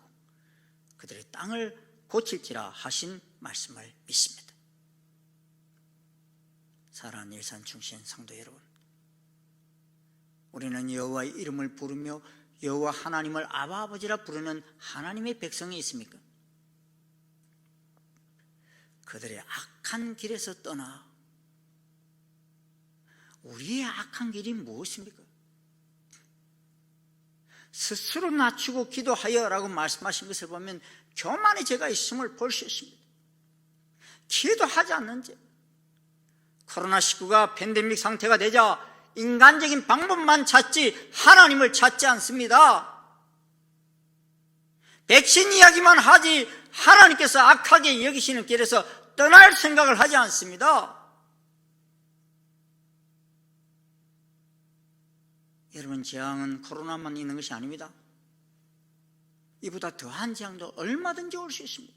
그들의 땅을 고칠지라 하신 말씀을 믿습니다. 사랑하는 일산중신 성도 여러분, 우리는 여호와의 이름을 부르며 여호와 하나님을 아바 아버지라 부르는 하나님의 백성이 있습니까? 그들의 악한 길에서 떠나 우리의 악한 길이 무엇입니까? 스스로 낮추고 기도하여 라고 말씀하신 것을 보면 교만의 죄가 있음을 볼 수 있습니다. 기도하지 않는 죄. 코로나19가 팬데믹 상태가 되자 인간적인 방법만 찾지 하나님을 찾지 않습니다. 백신 이야기만 하지 하나님께서 악하게 여기시는 길에서 떠날 생각을 하지 않습니다. 여러분, 재앙은 코로나만 있는 것이 아닙니다. 이보다 더한 재앙도 얼마든지 올 수 있습니다.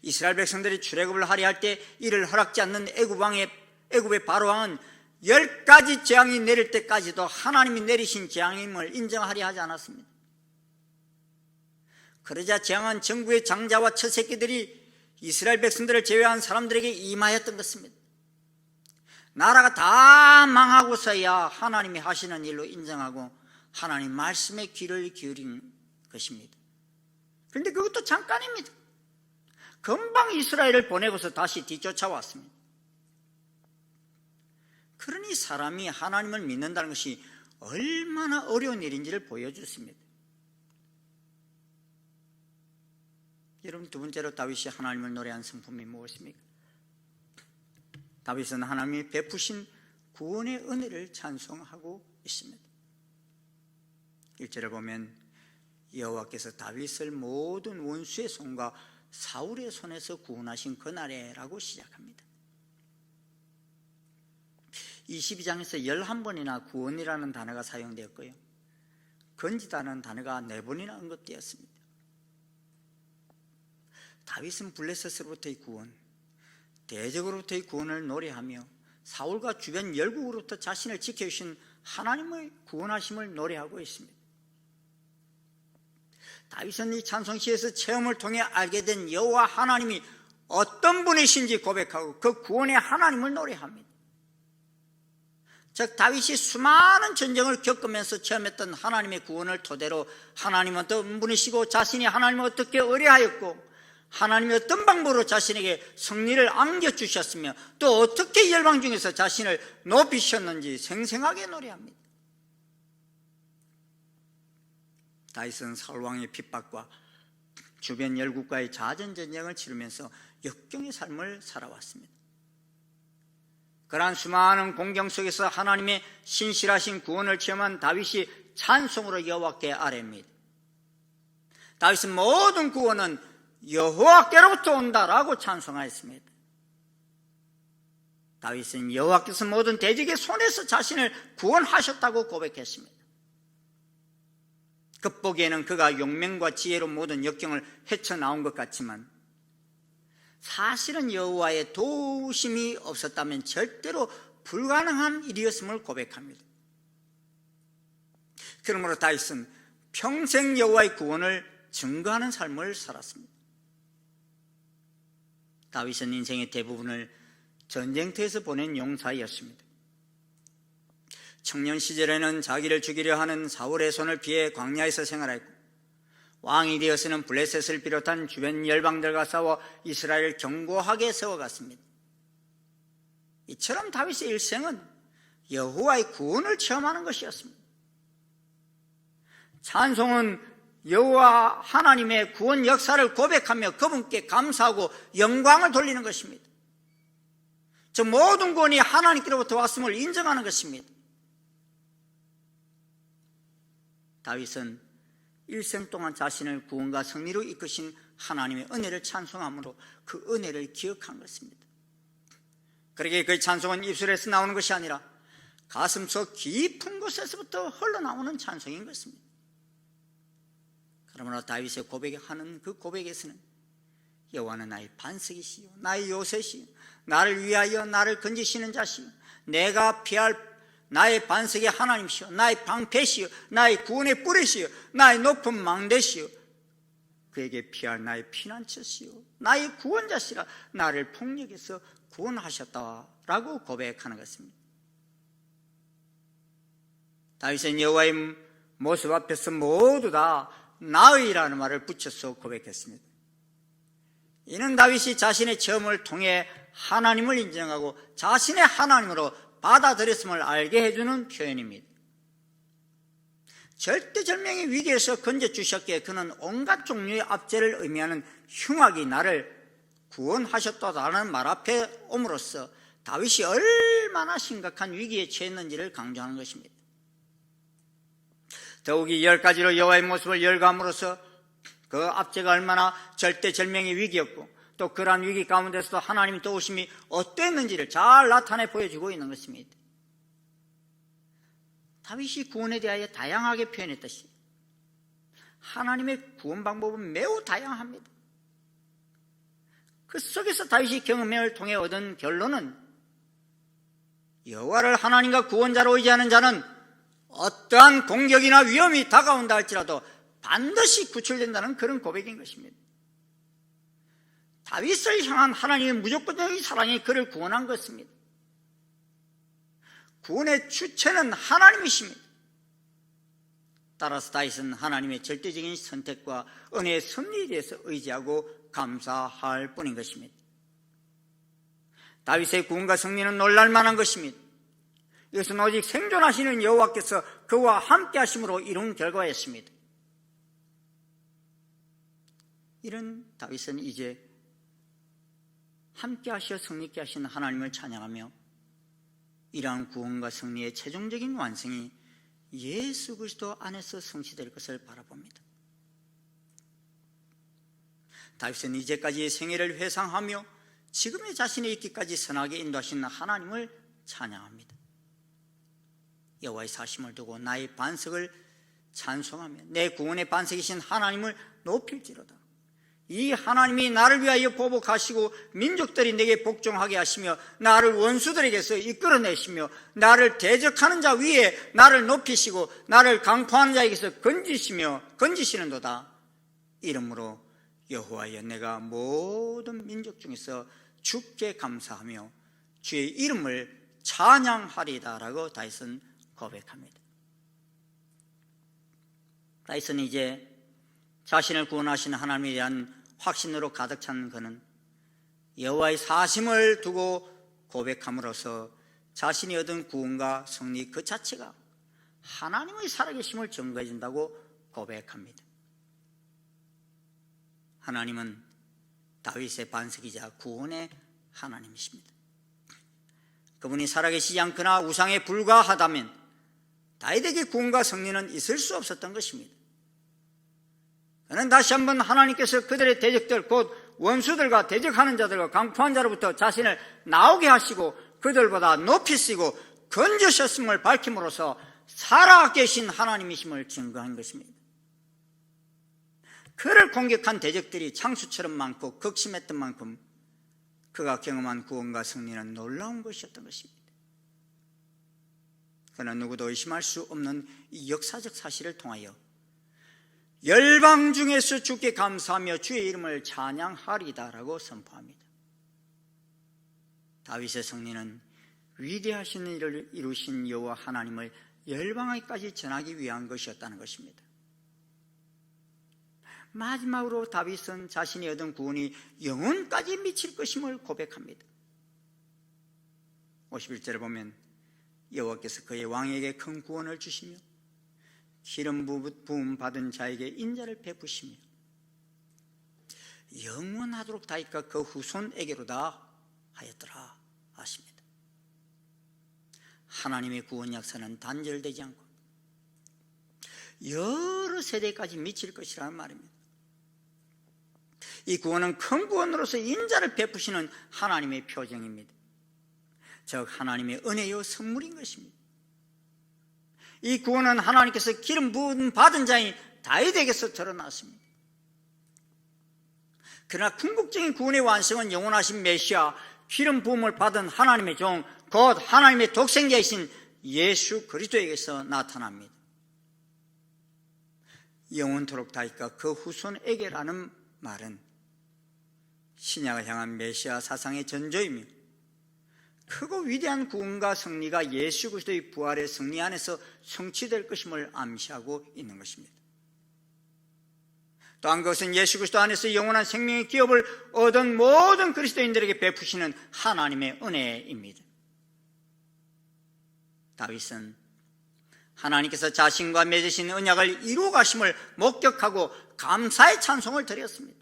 이스라엘 백성들이 출애굽을 하려 할 때 이를 허락지 않는 애굽의 바로왕은 10가지 재앙이 내릴 때까지도 하나님이 내리신 재앙임을 인정하려 하지 않았습니다. 그러자 재앙은 정부의 장자와 처새끼들이 이스라엘 백성들을 제외한 사람들에게 임하였던 것입니다. 나라가 다 망하고서야 하나님이 하시는 일로 인정하고 하나님 말씀에 귀를 기울인 것입니다. 그런데 그것도 잠깐입니다. 금방 이스라엘을 보내고서 다시 뒤쫓아왔습니다. 그러니 사람이 하나님을 믿는다는 것이 얼마나 어려운 일인지를 보여줬습니다. 여러분, 두 번째로 다윗이 하나님을 노래한 성품이 무엇입니까? 다윗은 하나님이 베푸신 구원의 은혜를 찬송하고 있습니다. 1절을 보면 여호와께서 다윗을 모든 원수의 손과 사울의 손에서 구원하신 그날에라고 시작합니다. 22장에서 11번이나 구원이라는 단어가 사용되었고요, 건지다는 단어가 4번이나 언급되었습니다. 다윗은 블레셋으로부터의 구원, 대적으로부터의 구원을 노래하며 사울과 주변 열국으로부터 자신을 지켜주신 하나님의 구원하심을 노래하고 있습니다. 다윗은 이 찬송시에서 체험을 통해 알게 된 여호와 하나님이 어떤 분이신지 고백하고 그 구원의 하나님을 노래합니다. 즉 다윗이 수많은 전쟁을 겪으면서 체험했던 하나님의 구원을 토대로 하나님은 어떤 분이시고 자신이 하나님을 어떻게 의뢰하였고 하나님이 어떤 방법으로 자신에게 승리를 안겨주셨으며 또 어떻게 열방 중에서 자신을 높이셨는지 생생하게 노래합니다. 다윗은 사울왕의 핍박과 주변 열국과의 자전전쟁을 치르면서 역경의 삶을 살아왔습니다. 그러한 수많은 공경 속에서 하나님의 신실하신 구원을 체험한 다윗이 찬송으로 여호와께 아뢰입니다. 다윗은 모든 구원은 여호와께로부터 온다라고 찬송하였습니다. 다윗은 여호와께서 모든 대적의 손에서 자신을 구원하셨다고 고백했습니다. 겉보기에는 그가 용맹과 지혜로 모든 역경을 헤쳐나온 것 같지만 사실은 여호와의 도우심이 없었다면 절대로 불가능한 일이었음을 고백합니다. 그러므로 다윗은 평생 여호와의 구원을 증거하는 삶을 살았습니다. 다윗은 인생의 대부분을 전쟁터에서 보낸 용사였습니다. 청년 시절에는 자기를 죽이려 하는 사울의 손을 피해 광야에서 생활했고 왕이 되어서는 블레셋을 비롯한 주변 열방들과 싸워 이스라엘을 견고하게 세워갔습니다. 이처럼 다윗의 일생은 여호와의 구원을 체험하는 것이었습니다. 찬송은 여호와 하나님의 구원 역사를 고백하며 그분께 감사하고 영광을 돌리는 것입니다. 저 모든 구원이 하나님께로부터 왔음을 인정하는 것입니다. 다윗은 일생 동안 자신을 구원과 승리로 이끄신 하나님의 은혜를 찬송함으로 그 은혜를 기억한 것입니다. 그러기에 그 찬송은 입술에서 나오는 것이 아니라 가슴속 깊은 곳에서부터 흘러나오는 찬송인 것입니다. 그러므로 다윗의 고백하는 그 고백에서는 여호와는 나의 반석이시요 나의 요새시요 나를 위하여 나를 건지시는 자시요 내가 피할 나의 반석의 하나님이시요 나의 방패시요 나의 구원의 뿌리시요 나의 높은 망대시요 그에게 피할 나의 피난처시요 나의 구원자시라 나를 폭력에서 구원하셨다라고 고백하는 것입니다. 다윗은 여호와의 모습 앞에서 모두 다 나의라는 말을 붙여서 고백했습니다. 이는 다윗이 자신의 체험을 통해 하나님을 인정하고 자신의 하나님으로 받아들였음을 알게 해주는 표현입니다. 절대절명의 위기에서 건져주셨기에 그는 온갖 종류의 압제를 의미하는 흉악이 나를 구원하셨다라는 말 앞에 옴으로써 다윗이 얼마나 심각한 위기에 처했는지를 강조하는 것입니다. 더욱이 10가지로 여호와의 모습을 열거함으로써 그 압제가 얼마나 절대절명의 위기였고 또 그러한 위기 가운데서도 하나님의 도우심이 어땠는지를 잘 나타내 보여주고 있는 것입니다. 다윗이 구원에 대하여 다양하게 표현했듯이 하나님의 구원 방법은 매우 다양합니다. 그 속에서 다윗이 경험을 통해 얻은 결론은 여호와를 하나님과 구원자로 의지하는 자는 어떠한 공격이나 위험이 다가온다 할지라도 반드시 구출된다는 그런 고백인 것입니다. 다윗을 향한 하나님의 무조건적인 사랑이 그를 구원한 것입니다. 구원의 주체는 하나님이십니다. 따라서 다윗은 하나님의 절대적인 선택과 은혜의 섭리에 대해서 의지하고 감사할 뿐인 것입니다. 다윗의 구원과 승리는 놀랄만한 것입니다. 이것은 오직 생존하시는 여호와께서 그와 함께 하심으로 이룬 결과였습니다. 이런 다윗은 이제 함께 하시어 승리케 하신 하나님을 찬양하며 이러한 구원과 승리의 최종적인 완성이 예수 그리스도 안에서 성취될 것을 바라봅니다. 다윗은 이제까지 생애를 회상하며 지금의 자신의 있기까지 선하게 인도하신 하나님을 찬양합니다. 여호와의 사심을 두고 나의 반석을 찬송하며 내 구원의 반석이신 하나님을 높일지로다. 이 하나님이 나를 위하여 보복하시고 민족들이 내게 복종하게 하시며 나를 원수들에게서 이끌어내시며 나를 대적하는 자 위에 나를 높이시고 나를 강포하는 자에게서 건지시는도다. 이러므로 여호와여, 내가 모든 민족 중에서 주께 감사하며 주의 이름을 찬양하리다라고 다윗은 고백합니다. 다윗은 이제 자신을 구원하신 하나님에 대한 확신으로 가득 찬 그는 여호와의 사심을 두고 고백함으로써 자신이 얻은 구원과 승리 그 자체가 하나님의 살아계심을 증거해 준다고 고백합니다. 하나님은 다윗의 반석이자 구원의 하나님이십니다. 그분이 살아계시지 않거나 우상에 불과하다면 다윗에게 구원과 승리는 있을 수 없었던 것입니다. 그는 다시 한번 하나님께서 그들의 대적들, 곧 원수들과 대적하는 자들과 강포한 자로부터 자신을 나오게 하시고 그들보다 높이시고 건져셨음을 밝힘으로써 살아계신 하나님이심을 증거한 것입니다. 그를 공격한 대적들이 창수처럼 많고 극심했던 만큼 그가 경험한 구원과 승리는 놀라운 것이었던 것입니다. 그러나 누구도 의심할 수 없는 이 역사적 사실을 통하여 열방 중에서 주께 감사하며 주의 이름을 찬양하리다라고 선포합니다. 다윗의 승리는 위대하신 일을 이루신 여호와 하나님을 열방에까지 전하기 위한 것이었다는 것입니다. 마지막으로 다윗은 자신이 얻은 구원이 영혼까지 미칠 것임을 고백합니다. 51절에 보면 여호와께서 그의 왕에게 큰 구원을 주시며 기름 부음 받은 자에게 인자를 베푸시며 영원하도록 다윗과 그 후손에게로다 하였더라 하십니다. 하나님의 구원 역사는 단절되지 않고 여러 세대까지 미칠 것이라는 말입니다. 이 구원은 큰 구원으로서 인자를 베푸시는 하나님의 표정입니다. 즉 하나님의 은혜요 선물인 것입니다. 이 구원은 하나님께서 기름 부음 받은 자인 다윗에게서 드러났습니다. 그러나 궁극적인 구원의 완성은 영원하신 메시아, 기름 부음을 받은 하나님의 종, 곧 하나님의 독생자이신 예수 그리스도에게서 나타납니다. 영원토록 다윗과 그 후손에게라는 말은 신약을 향한 메시아 사상의 전조이며 크고 위대한 구원과 승리가 예수 그리스도의 부활의 승리 안에서 성취될 것임을 암시하고 있는 것입니다. 또한 그것은 예수 그리스도 안에서 영원한 생명의 기업을 얻은 모든 그리스도인들에게 베푸시는 하나님의 은혜입니다. 다윗은 하나님께서 자신과 맺으신 언약을 이루어 가심을 목격하고 감사의 찬송을 드렸습니다.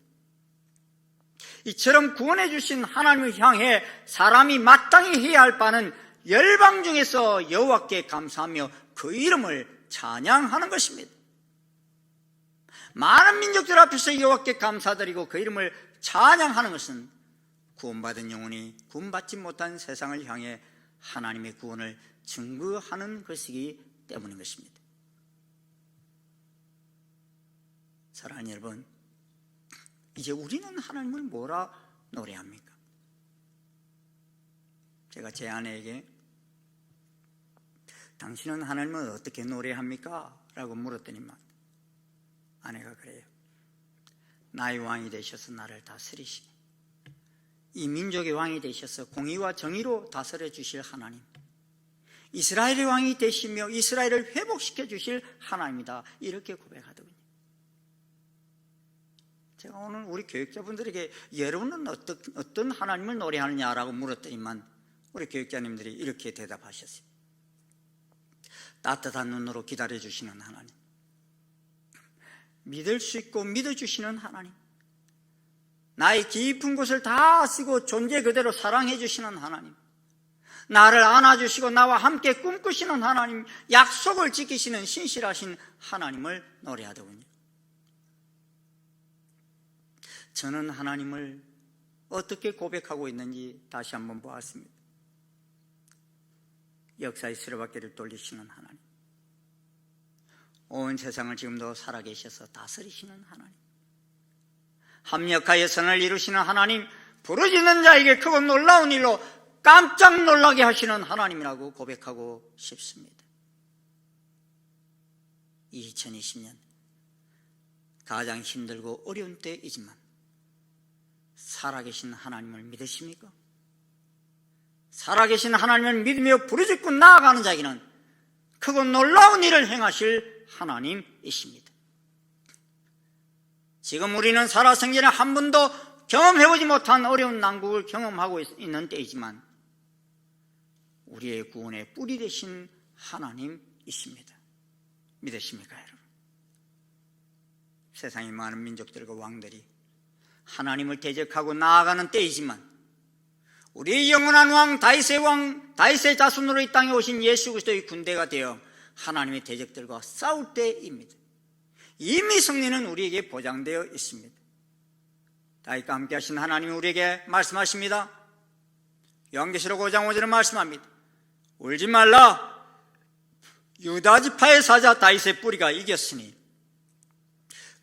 이처럼 구원해 주신 하나님을 향해 사람이 마땅히 해야 할 바는 열방 중에서 여호와께 감사하며 그 이름을 찬양하는 것입니다. 많은 민족들 앞에서 여호와께 감사드리고 그 이름을 찬양하는 것은 구원받은 영혼이 구원받지 못한 세상을 향해 하나님의 구원을 증거하는 것이기 때문인 것입니다. 사랑하는 여러분, 이제 우리는 하나님을 뭐라 노래합니까? 제가 제 아내에게 당신은 하나님을 어떻게 노래합니까? 라고 물었더니만 아내가 그래요. 나의 왕이 되셔서 나를 다스리시고 이 민족의 왕이 되셔서 공의와 정의로 다스려 주실 하나님, 이스라엘의 왕이 되시며 이스라엘을 회복시켜 주실 하나님이다, 이렇게 고백하더군요. 제가 오늘 우리 교육자분들에게 여러분은 어떤 하나님을 노래하느냐라고 물었더니만 우리 교육자님들이 이렇게 대답하셨어요. 따뜻한 눈으로 기다려주시는 하나님, 믿을 수 있고 믿어주시는 하나님, 나의 깊은 곳을 다 아시고 존재 그대로 사랑해 주시는 하나님, 나를 안아주시고 나와 함께 꿈꾸시는 하나님, 약속을 지키시는 신실하신 하나님을 노래하더군요. 저는 하나님을 어떻게 고백하고 있는지 다시 한번 보았습니다. 역사의 수레바퀴를 돌리시는 하나님, 온 세상을 지금도 살아계셔서 다스리시는 하나님, 합력하여 선을 이루시는 하나님, 부르짖는 자에게 크고 놀라운 일로 깜짝 놀라게 하시는 하나님이라고 고백하고 싶습니다. 2020년 가장 힘들고 어려운 때이지만 살아계신 하나님을 믿으십니까? 살아계신 하나님을 믿으며 부르짖고 나아가는 자에게는 크고 놀라운 일을 행하실 하나님이십니다. 지금 우리는 살아생전에 한 번도 경험해보지 못한 어려운 난국을 경험하고 있는 때이지만 우리의 구원의 뿌리 되신 하나님이십니다. 믿으십니까, 여러분? 세상의 많은 민족들과 왕들이 하나님을 대적하고 나아가는 때이지만 우리의 영원한 왕 다윗의 자손으로 이 땅에 오신 예수 그리스도의 군대가 되어 하나님의 대적들과 싸울 때입니다. 이미 승리는 우리에게 보장되어 있습니다. 다윗과 함께 하신 하나님이 우리에게 말씀하십니다. 요한계시록 5장 5절에 말씀합니다. 울지 말라, 유다 지파의 사자 다윗의 뿌리가 이겼으니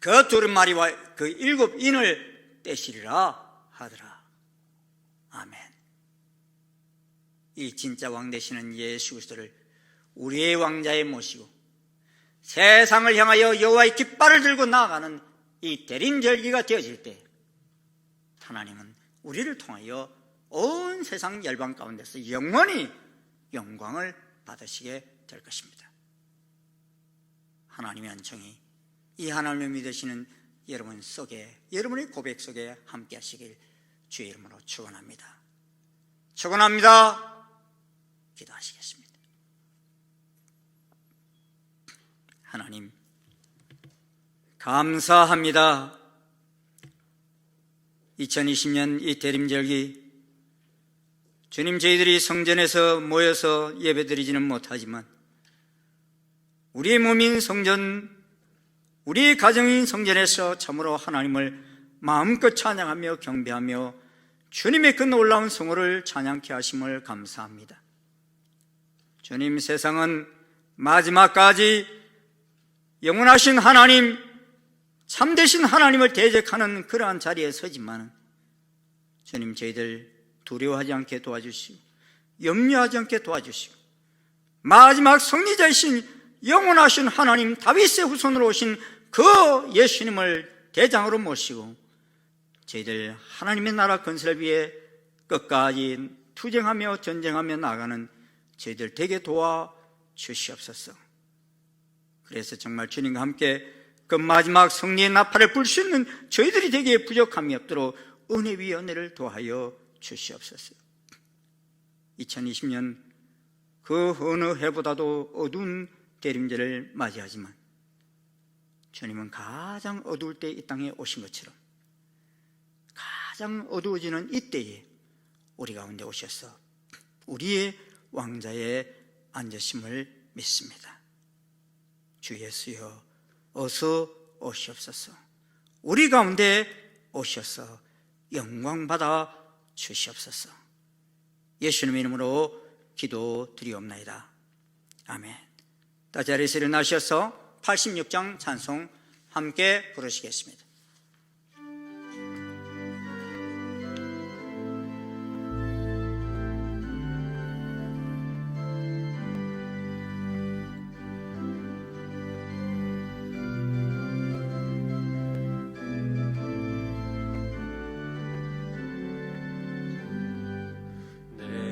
그 두루마리와 그 7인을 떼시리라 하더라. 아멘. 이 진짜 왕 되시는 예수 그리스도를 우리의 왕자에 모시고 세상을 향하여 여호와의 깃발을 들고 나아가는 이 대림절기가 되어질 때 하나님은 우리를 통하여 온 세상 열방 가운데서 영원히 영광을 받으시게 될 것입니다. 하나님의 은총이 이 하나님을 믿으시는 여러분 속에, 여러분의 고백 속에 함께 하시길 주의 이름으로 축원합니다. 축원합니다. 기도하시겠습니다. 하나님, 감사합니다. 2020년 이 대림절기 주님, 저희들이 성전에서 모여서 예배드리지는 못하지만 우리의 몸인 성전, 우리의 가정인 성전에서 참으로 하나님을 마음껏 찬양하며 경배하며 주님의 그 놀라운 성호를 찬양케 하심을 감사합니다. 주님, 세상은 마지막까지 영원하신 하나님, 참되신 하나님을 대적하는 그러한 자리에 서지만 주님, 저희들 두려워하지 않게 도와주시고 염려하지 않게 도와주시고 마지막 승리자이신 영원하신 하나님, 다윗의 후손으로 오신 그 예수님을 대장으로 모시고 저희들 하나님의 나라 건설을 위해 끝까지 투쟁하며 전쟁하며 나아가는 저희들 되게 도와주시옵소서. 그래서 정말 주님과 함께 그 마지막 승리의 나팔을 불 수 있는 저희들이 되게 부족함이 없도록 은혜 위에 은혜를 더하여 주시옵소서. 2020년 그 어느 해보다도 어두운 대림절을 맞이하지만 주님은 가장 어두울 때 이 땅에 오신 것처럼 가장 어두워지는 이때에 우리 가운데 오셔서 우리의 왕자에 앉으심을 믿습니다. 주 예수여, 어서 오시옵소서. 우리 가운데 오셔서 영광 받아 주시옵소서. 예수님 이름으로 기도드리옵나이다. 아멘. 다 자리에서 일어나셔서 86장 찬송 함께 부르시겠습니다.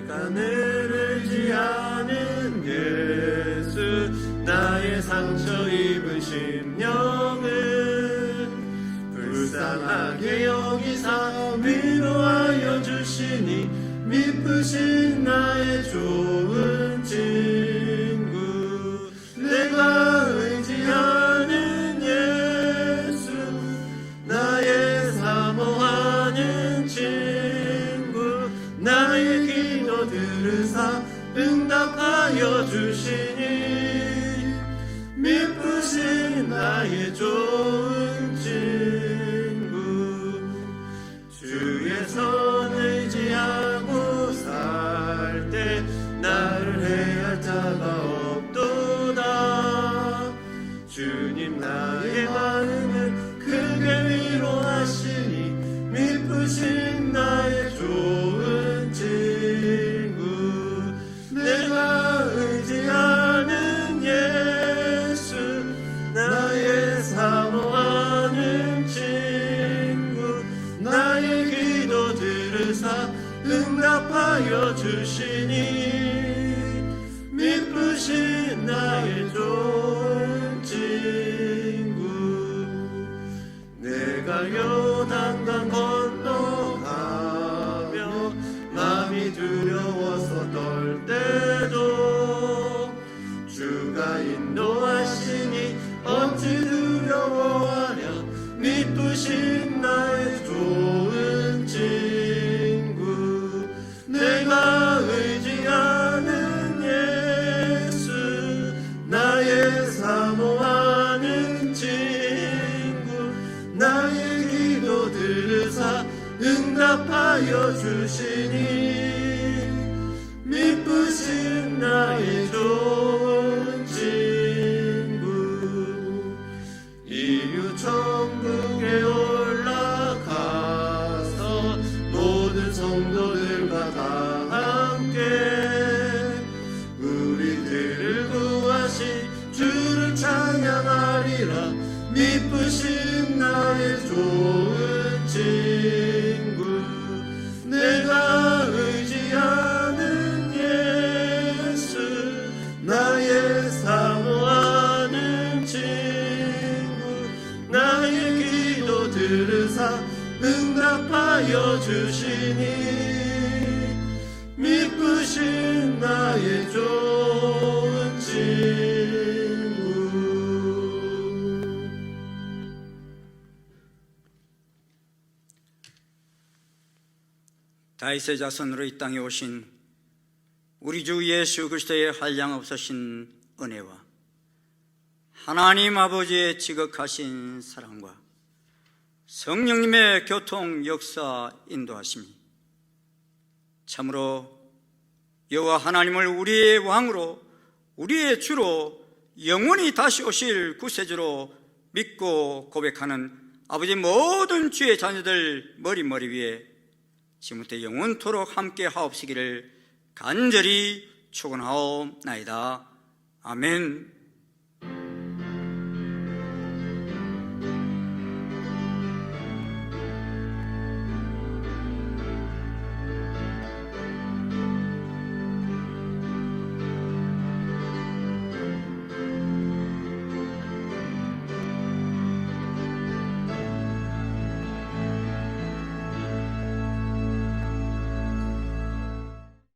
하늘을 지하는 예수, 나의 상처 입은 심령을 불쌍하게 여기사 위로하여 주시니 미쁘신 나의 좋은 친구. 내가 의지하는 예수, 나의 사모하는 친구. 나의 기도 들으사 응답하여 주시니 미쁘신 나의 좋은 친구. 응답하여 주시니 미쁘신 나의 좋은 친구 내가 요단강 건너가며 마음이 두려워서 떨 때도 주가 인도하시니 어찌 두려워하랴 미쁘신 나의 좋은 친구 내가 의지하는 예수 나의 사모하는 친구 나의 기도 들으사 응답하여 주시니 미쁘신 나의 좋은 친구 이유 천국에 올라가서 모든 성도들과 다 함께 우리들을 구하시 주를 찬양하리라 미쁘신 나의 좋은 친구 내가 의지하는 예수 나의 사모하는 친구 나의 기도 들으사 응답하여 주시니 미쁘신 나의 좋은 친구 다윗의 자손으로 이 땅에 오신 우리 주 예수 그리스도의 한량없으신 은혜와 하나님 아버지의 지극하신 사랑과 성령님의 교통 역사 인도하심이 참으로 여호와 하나님을 우리의 왕으로 우리의 주로 영원히 다시 오실 구세주로 믿고 고백하는 아버지 모든 주의 자녀들 머리 위에 지금부터 영원토록 함께 하옵시기를 간절히 축원하옵나이다. 아멘.